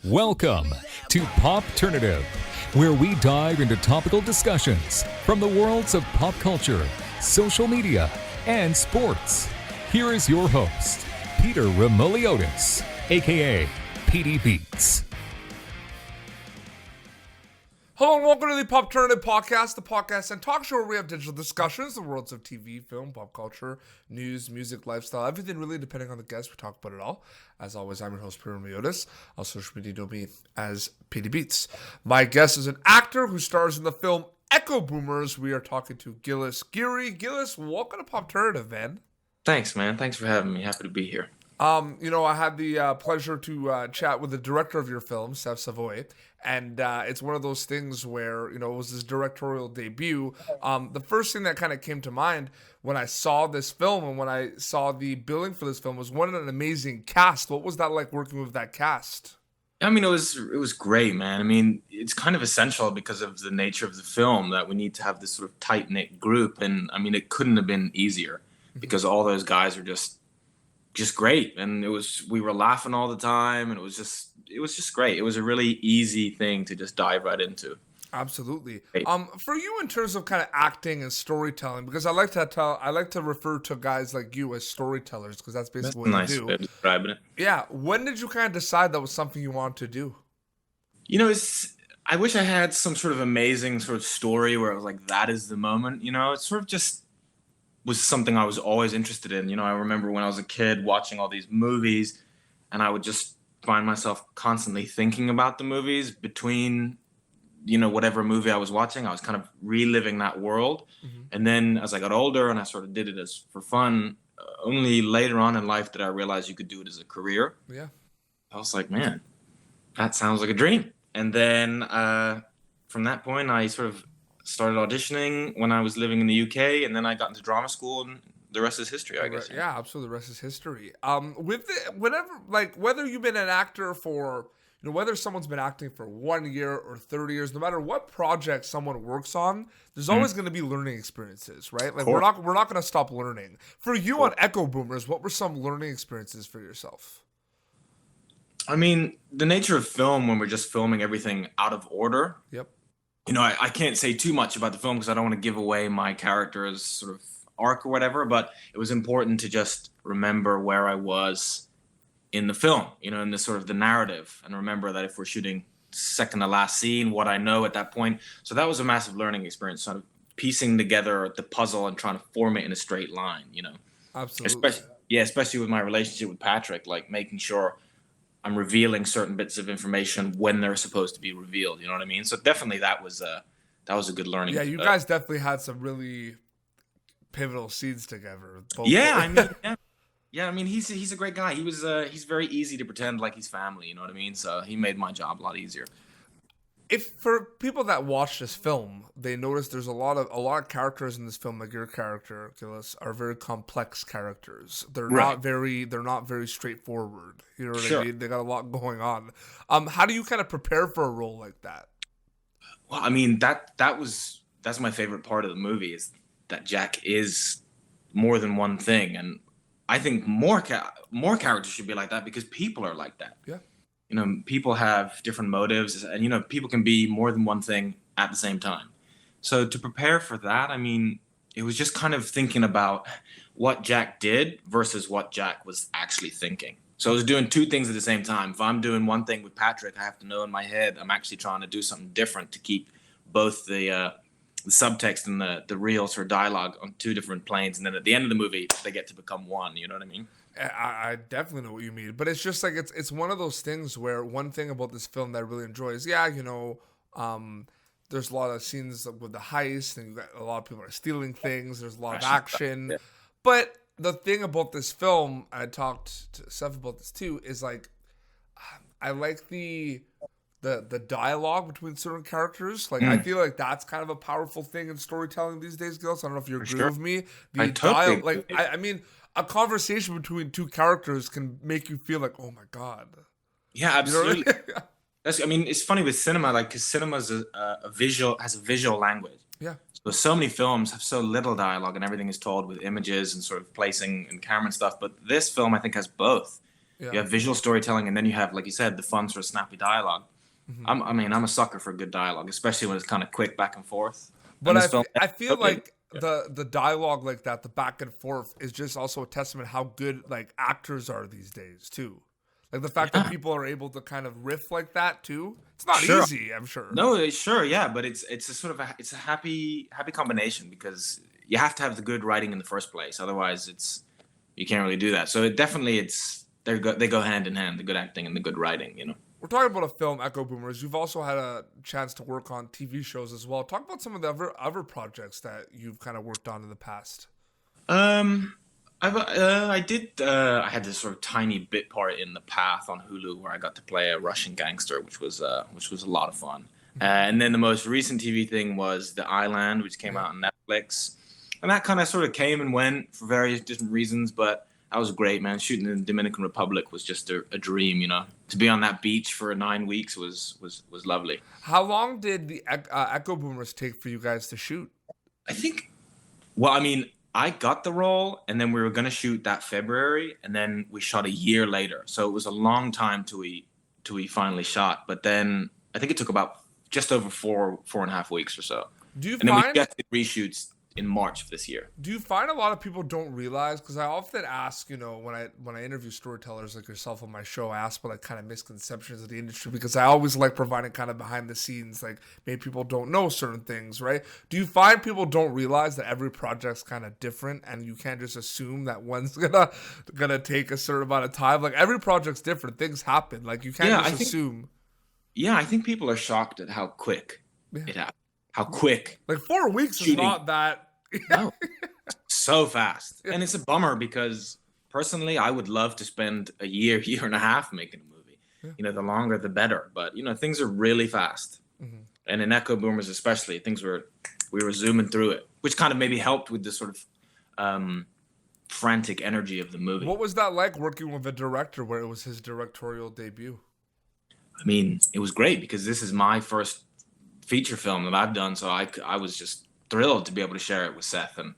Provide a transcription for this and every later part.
Welcome to Popternative, where we dive into topical discussions from the worlds of pop culture, social media, and sports. Here is your host, Peter Remoliotis, aka PD Beats. Hello and welcome to the Popternative Podcast, the podcast and talk show where we have digital discussions, the worlds of TV, film, pop culture, news, music, lifestyle, everything really depending on the guest. We talk about it all. As always, I'm your host, Peter Remoliotis. On social media, know me as PD Beats. My guest is an actor who stars in the film Echo Boomers. We are talking to Gilles Geary. Gilles, welcome to Popternative, man. Thanks, man. Thanks for having me. Happy to be here. I had the pleasure to chat with the director of your film, Seth Savoy, and it's one of those things where, it was his directorial debut. The first thing that kind of came to mind when I saw this film and when I saw the billing for this film was what an amazing cast. What was that like working with that cast? I mean, it was great, man. I mean, it's kind of essential because of the nature of the film that we need to have this sort of tight-knit group, and I mean, it couldn't have been easier because all those guys are just great, and we were laughing all the time, and it was just great. It was a really easy thing to just dive right into. Absolutely. Great. For you in terms of kind of acting and storytelling, because I like to refer to guys like you as storytellers, because that's basically what you do. Way of describing it. Yeah. When did you kind of decide that was something you wanted to do? I wish I had some sort of amazing sort of story where I was like, that is the moment. It sort of just was something I was always interested in. I remember when I was a kid watching all these movies, and I would just find myself constantly thinking about the movies between, whatever movie I was watching. I was kind of reliving that world. Mm-hmm. And then as I got older and I sort of did it as for fun, only later on in life did I realize you could do it as a career. Yeah. I was like, man, that sounds like a dream. And then from that point, I sort of started auditioning when I was living in the UK, and then I got into drama school, and the rest is history, I guess. Yeah, absolutely. The rest is history. Whether you've been an actor for, whether someone's been acting for 1 year or 30 years, no matter what project someone works on, there's always going to be learning experiences, right? Like we're not going to stop learning. For you on Echo Boomers, what were some learning experiences for yourself? I mean, the nature of film when we're just filming everything out of order. Yep. I can't say too much about the film because I don't want to give away my character's sort of arc or whatever, but it was important to just remember where I was in the film, in the sort of the narrative, and remember that if we're shooting second to last scene, what I know at that point. So that was a massive learning experience, sort of piecing together the puzzle and trying to form it in a straight line, Absolutely. Especially with my relationship with Patrick, like making sure I'm revealing certain bits of information when they're supposed to be revealed. You know what I mean? So definitely that was a good learning. Yeah, you guys definitely had some really pivotal scenes together. I mean, he's a great guy. He's very easy to pretend like he's family. You know what I mean? So he made my job a lot easier. If for people that watch this film, they notice there's a lot of characters in this film, like your character, Gilles, are very complex characters. They're not very straightforward. You know what I mean? They got a lot going on. How do you kind of prepare for a role like that? Well, I mean, that's my favorite part of the movie is that Jack is more than one thing, and I think more characters should be like that because people are like that. Yeah. People have different motives, and people can be more than one thing at the same time. So to prepare for that, I mean, it was just kind of thinking about what Jack did versus what Jack was actually thinking. So I was doing two things at the same time. If I'm doing one thing with Patrick, I have to know in my head I'm actually trying to do something different to keep both the subtext and the real sort of dialogue on two different planes. And then at the end of the movie, they get to become one. You know what I mean? I definitely know what you mean, but it's just like it's one of those things where one thing about this film that I really enjoy is there's a lot of scenes with the heist, and a lot of people are stealing things. There's a lot of action, Yeah. But the thing about this film, I talked to Seth about this too, is like I like the dialogue between certain characters. Like I feel like that's kind of a powerful thing in storytelling these days, Gilles. I don't know if you agree with me. I mean, a conversation between two characters can make you feel like, oh my god. Yeah, absolutely. It's funny with cinema, like, because cinema has a visual language. Yeah. So many films have so little dialogue, and everything is told with images and sort of placing and camera and stuff. But this film, I think, has both. Yeah. You have visual storytelling, and then you have, like you said, the fun sort of snappy dialogue. I'm a sucker for good dialogue, especially when it's kind of quick back and forth. But And this film, I feel okay. like the dialogue like that, the back and forth, is just also a testament how good like actors are these days too. Like the fact that people are able to kind of riff like that too. It's not Sure. easy, I'm sure. No, sure, yeah, but it's a sort of it's a happy combination because you have to have the good writing in the first place. Otherwise, you can't really do that. So they go hand in hand, the good acting and the good writing. We're talking about a film, Echo Boomers. You've also had a chance to work on TV shows as well. Talk about some of the other projects that you've kind of worked on in the past. I did. I had this sort of tiny bit part in The Path on Hulu where I got to play a Russian gangster, which was a lot of fun. And then the most recent TV thing was The Island, which came out on Netflix, and that kind of sort of came and went for various different reasons. But that was great, man. Shooting in the Dominican Republic was just a dream, To be on that beach for 9 weeks was lovely. How long did the Echo Boomers take for you guys to shoot? I think. Well, I mean, I got the role, and then we were going to shoot that February, and then we shot a year later. So it was a long time till we finally shot. But then I think it took about just over 4.5 weeks or so. And then we just did reshoots in March of this year. Do you find a lot of people don't realize? Because I often ask, when I interview storytellers like yourself on my show, I ask about like kind of misconceptions of the industry because I always like providing kind of behind the scenes, like maybe people don't know certain things, right? Do you find people don't realize that every project's kind of different and you can't just assume that one's gonna take a certain amount of time? Like every project's different, things happen. Like you can't assume. Yeah, I think people are shocked at how quick it happened. How quick. Like 4 weeks shooting. Is not that. No, so fast. And it's a bummer because personally, I would love to spend a year and a half making a movie. Yeah. The longer, the better. But, things are really fast. Mm-hmm. And in Echo Boomers especially, we were zooming through it, which kind of maybe helped with the sort of frantic energy of the movie. What was that like working with a director where it was his directorial debut? I mean, it was great because this is my first feature film that I've done, so I was just thrilled to be able to share it with Seth. And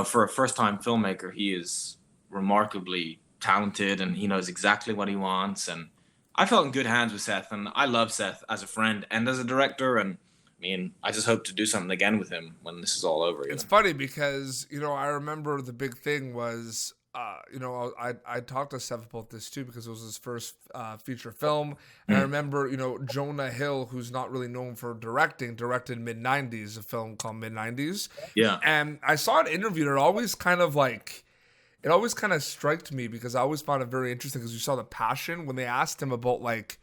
for a first-time filmmaker, he is remarkably talented and he knows exactly what he wants. And I felt in good hands with Seth, and I love Seth as a friend and as a director. And I mean, I just hope to do something again with him when this is all over. It's funny because I remember the big thing was. I talked to Seth about this too because it was his first feature film. And I remember, Jonah Hill, who's not really known for directed Mid-90s, a film called Mid-90s. Yeah. And I saw an interview and it always kind of struck me because I always found it very interesting because you saw the passion when they asked him about like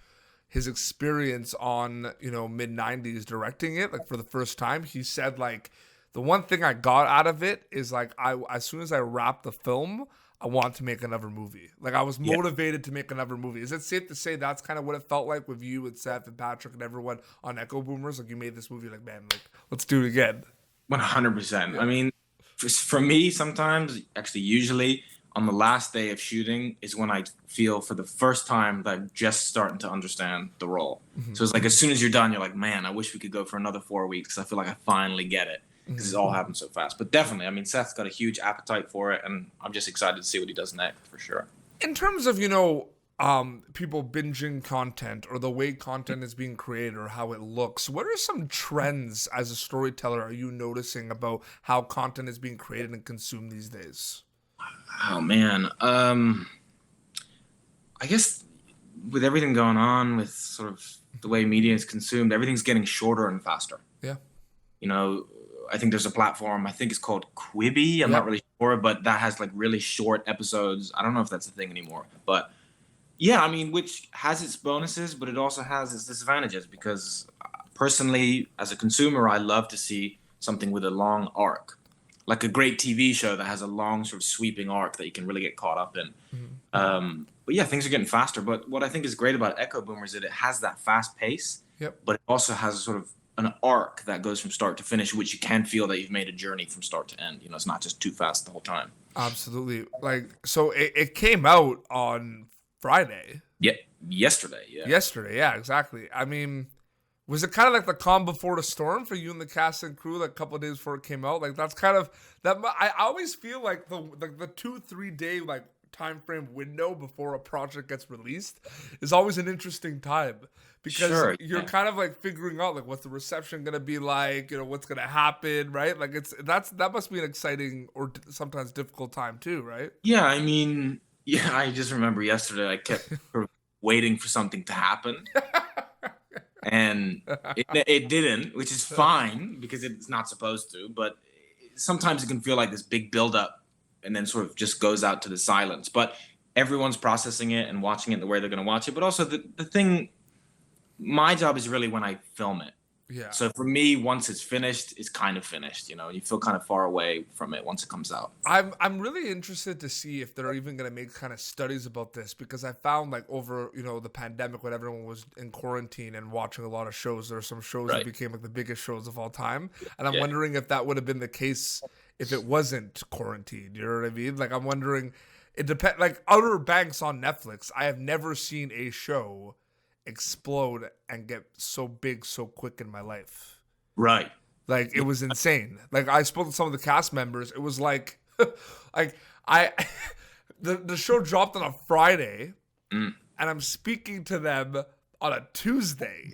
his experience on, Mid-90s directing it, like for the first time. He said like, the one thing I got out of it is like as soon as I wrapped the film, I want to make another movie. Like I was motivated to make another movie. Is it safe to say that's kind of what it felt like with you and Seth and Patrick and everyone on Echo Boomers? Like you made this movie, like man, like let's do it again. 100%. I mean, for me, sometimes, actually, usually on the last day of shooting is when I feel for the first time that I'm just starting to understand the role. Mm-hmm. So it's like as soon as you're done, you're like, man, I wish we could go for another 4 weeks. I feel like I finally get it. Because it all happened so fast. But definitely, I mean, Seth's got a huge appetite for it, and I'm just excited to see what he does next, for sure. In terms of, people binging content or the way content is being created or how it looks, what are some trends as a storyteller are you noticing about how content is being created and consumed these days? Oh, man. I guess with everything going on, with sort of the way media is consumed, everything's getting shorter and faster. Yeah. I think there's a platform, I think it's called Quibi. I'm not really sure, but that has like really short episodes. I don't know if that's a thing anymore. But yeah, I mean, which has its bonuses, but it also has its disadvantages because personally, as a consumer, I love to see something with a long arc. Like a great TV show that has a long sort of sweeping arc that you can really get caught up in. Mm-hmm. But yeah, things are getting faster. But what I think is great about Echo Boomers is that it has that fast pace, but it also has a sort of an arc that goes from start to finish, which you can feel that you've made a journey from start to end. It's not just too fast the whole time. Absolutely. Like, so it came out on Friday. Yeah, yesterday. Yeah. Yesterday, yeah, exactly. I mean, was it kind of like the calm before the storm for you and the cast and crew, like a couple of days before it came out? Like that's kind of that. I always feel like the 2-3 day like time frame window before a project gets released is always an interesting time because you're kind of like figuring out like what's the reception gonna be like, you know, what's gonna happen, right? Like that must be an exciting or sometimes difficult time too, right? Yeah, I mean, yeah, I just remember yesterday I kept sort of waiting for something to happen. And it didn't, which is fine because it's not supposed to. But sometimes it can feel like this big buildup and then sort of just goes out to the silence. But everyone's processing it and watching it the way they're going to watch it. But also the thing, my job is really when I film it. Yeah. So for me, once it's finished, it's kind of finished. You know, you feel kind of far away from it once it comes out. I'm really interested to see if they're even going to make kind of studies about this because I found like over, you know, the pandemic when everyone was in quarantine and watching a lot of shows, there are some shows that became like the biggest shows of all time. And I'm wondering if that would have been the case if it wasn't quarantined. You know what I mean? Like I'm wondering, it depends. Like Outer Banks on Netflix, I have never seen a show explode and get so big so quick in my life. Right. Like it was insane. Like I spoke to some of the cast members. It was like like the show dropped on a Friday and I'm speaking to them on a Tuesday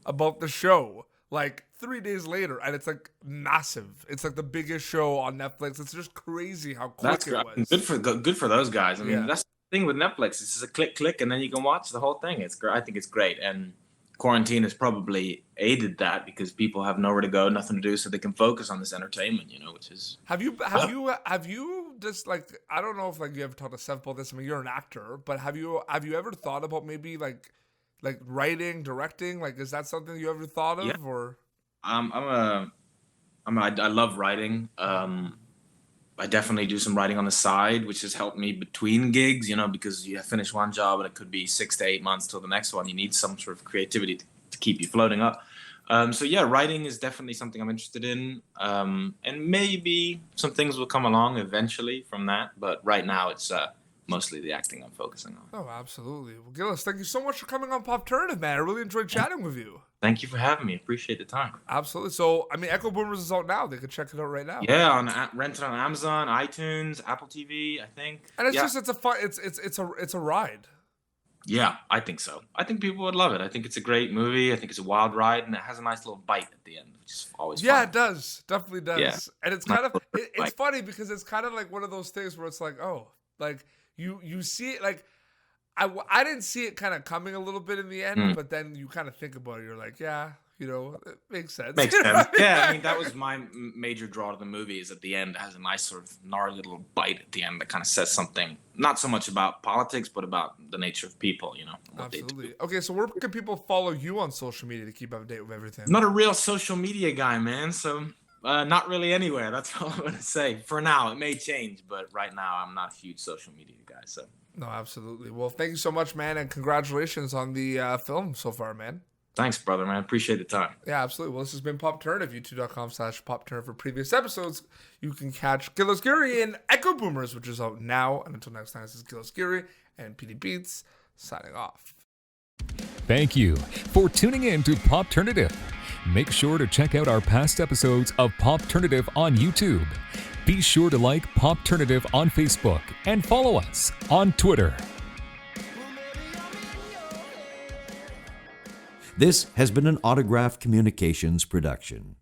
about the show like 3 days later and it's like massive. It's like the biggest show on Netflix. It's just crazy how quick it was. Good for those guys. I mean, that's thing with Netflix. It's just a click and then you can watch the whole thing. I think it's great, and quarantine has probably aided that because people have nowhere to go, nothing to do, so they can focus on this entertainment, you know, which is have you just like, I don't know if like you ever talked to Seth about this. I mean, you're an actor, but have you ever thought about maybe like writing, directing? Like, is that something you ever thought of? Or I love writing. I definitely do some writing on the side, which has helped me between gigs, you know, because you finish one job and it could be 6 to 8 months till the next one. You need some sort of creativity to keep you floating up. So yeah, writing is definitely something I'm interested in. And maybe some things will come along eventually from that. But right now it's mostly the acting I'm focusing on. Oh, absolutely. Well, Gilles, thank you so much for coming on Popternative, man. I really enjoyed chatting with you. Thank you for having me. Appreciate the time. Absolutely. So, I mean, Echo Boomers is out now. They can check it out right now. Yeah, rent it on Amazon, iTunes, Apple TV, I think. And it's just it's a ride. Yeah, I think so. I think people would love it. I think it's a great movie. I think it's a wild ride, and it has a nice little bite at the end, which is always fun. Yeah, it does. Definitely does. Yeah. And it's kind of it's funny because it's kind of like one of those things where it's like, oh, like you see it like I didn't see it kind of coming a little bit in the end, but then you kind of think about it. You're like, yeah, you know, it makes sense. Makes sense. Yeah, I mean, that was my major draw to the movie is at the end, it has a nice sort of gnarly little bite at the end that kind of says something, not so much about politics, but about the nature of people, you know. Absolutely. Okay, so where can people follow you on social media to keep up to date with everything? I'm not a real social media guy, man, so not really anywhere. That's all I'm going to say. For now, it may change, but right now I'm not a huge social media guy, so. No, absolutely. Well, thank you so much, man, and congratulations on the film so far, man. Thanks, brother, man. Appreciate the time. Yeah, absolutely. Well, this has been Popternative, youtube.com/Popternative. For previous episodes, you can catch Gilles Geary in Echo Boomers, which is out now. And until next time, this is Gilles Geary and PD Beats signing off. Thank you for tuning in to Popternative. Make sure to check out our past episodes of Popternative on YouTube. Be sure to like Popternative on Facebook and follow us on Twitter. This has been an Autograph Communications production.